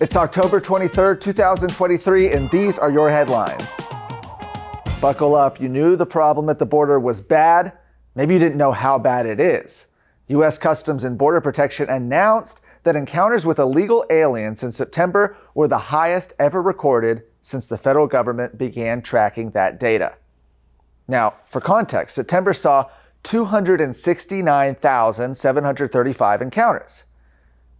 It's October 23rd, 2023, and these are your headlines. Buckle up. You knew the problem at the border was bad. Maybe you didn't know how bad it is. U.S. Customs and Border Protection announced that encounters with illegal aliens in September were the highest ever recorded since the federal government began tracking that data. Now, for context, September saw 269,735 encounters.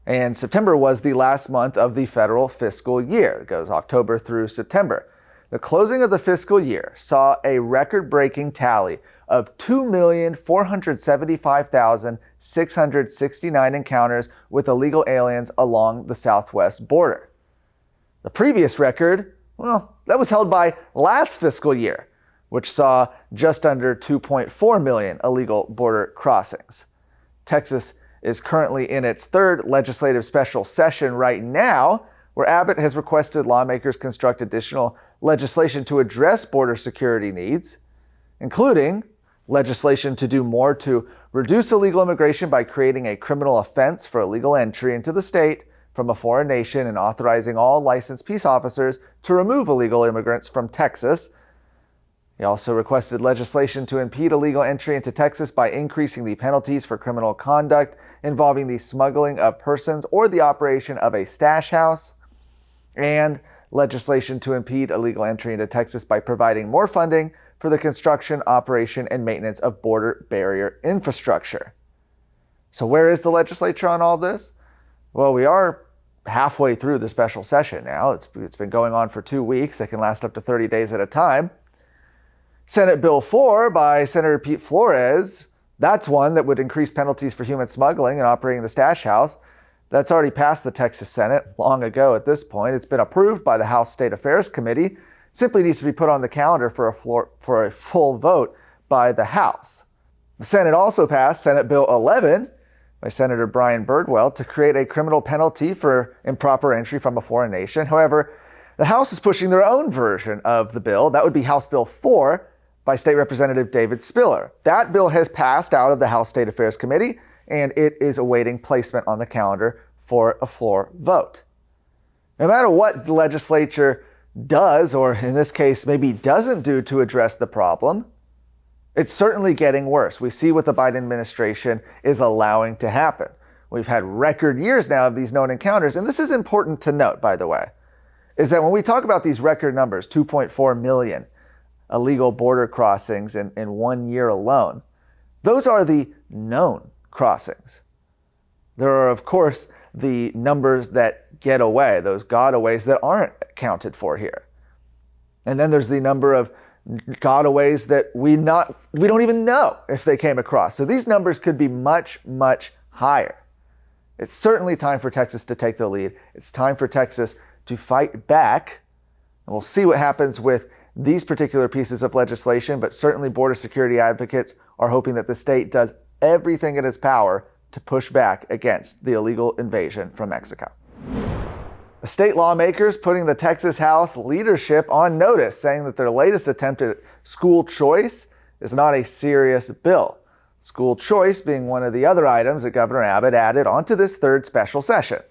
And September was the last month of the federal fiscal year. It goes October through September. The closing of the fiscal year saw a record-breaking tally of 2,475,669 encounters with illegal aliens along the southwest border. The previous record, well, that was held by last fiscal year, which saw just under 2.4 million illegal border crossings. Texas is currently in its third legislative special session right now, where Abbott has requested lawmakers construct additional legislation to address border security needs, including legislation to do more to reduce illegal immigration by creating a criminal offense for illegal entry into the state from a foreign nation and authorizing all licensed peace officers to remove illegal immigrants from Texas. He also requested legislation to impede illegal entry into Texas by increasing the penalties for criminal conduct involving the smuggling of persons or the operation of a stash house, and legislation to impede illegal entry into Texas by providing more funding for the construction, operation, and maintenance of border barrier infrastructure. So where is the legislature on all this? Well, we are halfway through the special session now. It's been going on for 2 weeks. They can last up to 30 days at a time. Senate Bill 4 by Senator Pete Flores, that's one that would increase penalties for human smuggling and operating the stash house. That's already passed the Texas Senate long ago at this point. It's been approved by the House State Affairs Committee. Simply needs to be put on the calendar for a full vote by the House. The Senate also passed Senate Bill 11 by Senator Brian Birdwell to create a criminal penalty for improper entry from a foreign nation. However, the House is pushing their own version of the bill. That would be House Bill 4 by State Representative David Spiller. That bill has passed out of the House State Affairs Committee, and it is awaiting placement on the calendar for a floor vote. No matter what the legislature does, or in this case, maybe doesn't do to address the problem, it's certainly getting worse. We see what the Biden administration is allowing to happen. We've had record years now of these known encounters, and this is important to note, by the way, is that when we talk about these record numbers, 2.4 million illegal border crossings in 1 year alone, those are the known crossings. There are, of course, the numbers that get away, those gotaways that aren't accounted for here. And then there's the number of gotaways that we don't even know if they came across. So these numbers could be much, much higher. It's certainly time for Texas to take the lead. It's time for Texas to fight back. And we'll see what happens with these particular pieces of legislation, but certainly border security advocates are hoping that the state does everything in its power to push back against the illegal invasion from Mexico. The state lawmakers putting the Texas House leadership on notice, saying that their latest attempt at school choice is not a serious bill. School choice being one of the other items that Governor Abbott added onto this third special session.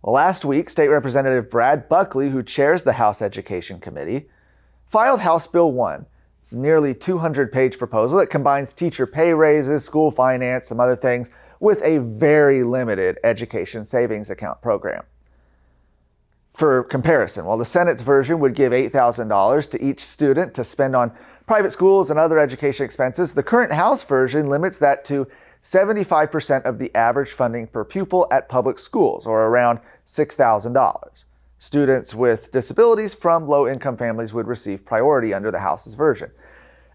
Well, last week, State Representative Brad Buckley, who chairs the House Education Committee, filed House Bill 1. It's a nearly 200-page proposal that combines teacher pay raises, school finance, some other things, with a very limited education savings account program. For comparison, while the Senate's version would give $8,000 to each student to spend on private schools and other education expenses, the current House version limits that to 75% of the average funding per pupil at public schools, or around $6,000. Students with disabilities from low-income families would receive priority under the House's version.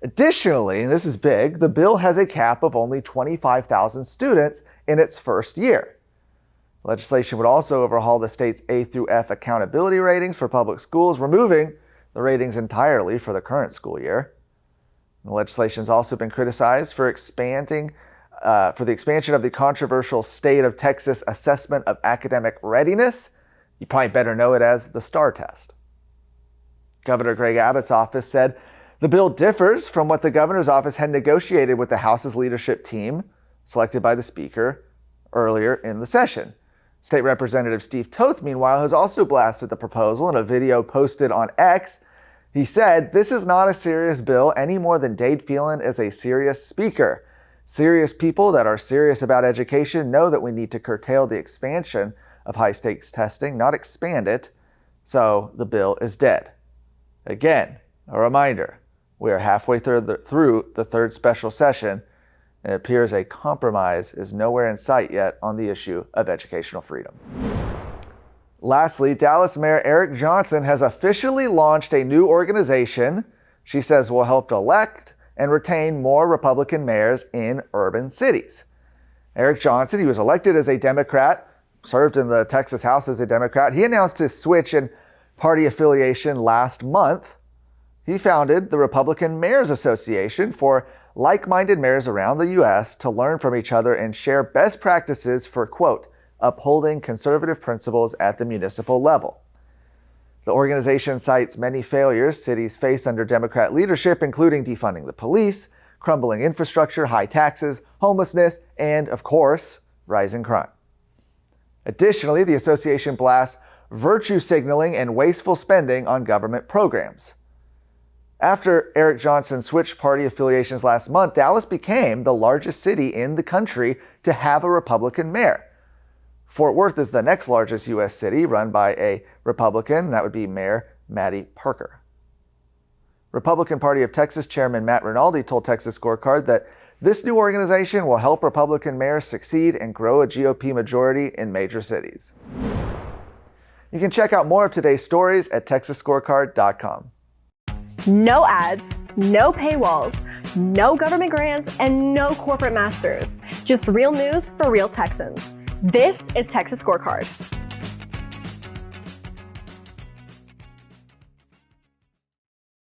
Additionally, and this is big, the bill has a cap of only 25,000 students in its first year. Legislation would also overhaul the state's A through F accountability ratings for public schools, removing the ratings entirely for the current school year. The legislation has also been criticized for the expansion of the controversial State of Texas Assessment of Academic Readiness. You probably better know it as the STAR test. Governor Greg Abbott's office said the bill differs from what the governor's office had negotiated with the House's leadership team, selected by the Speaker, earlier in the session. State Representative Steve Toth, meanwhile, has also blasted the proposal in a video posted on X. He said, "This is not a serious bill any more than Dade Phelan is a serious speaker. Serious people that are serious about education know that we need to curtail the expansion of high-stakes testing, not expand it, so the bill is dead." Again, a reminder, we are halfway through the third special session, and it appears a compromise is nowhere in sight yet on the issue of educational freedom. Lastly, Dallas Mayor Eric Johnson has officially launched a new organization she says will help elect and retain more Republican mayors in urban cities. Eric Johnson, he was elected as a Democrat, served in the Texas House as a Democrat. He announced his switch in party affiliation last month. He founded the Republican Mayors Association for like-minded mayors around the U.S. to learn from each other and share best practices for, quote, upholding conservative principles at the municipal level. The organization cites many failures cities face under Democrat leadership, including defunding the police, crumbling infrastructure, high taxes, homelessness, and, of course, rising crime. Additionally, the association blasts virtue signaling and wasteful spending on government programs. After Eric Johnson switched party affiliations last month, Dallas became the largest city in the country to have a Republican mayor. Fort Worth is the next largest U.S. city run by a Republican. That would be Mayor Matty Parker. Republican Party of Texas Chairman Matt Rinaldi told Texas Scorecard that this new organization will help Republican mayors succeed and grow a GOP majority in major cities. You can check out more of today's stories at texasscorecard.com. No ads, no paywalls, no government grants, and no corporate masters. Just real news for real Texans. This is Texas Scorecard.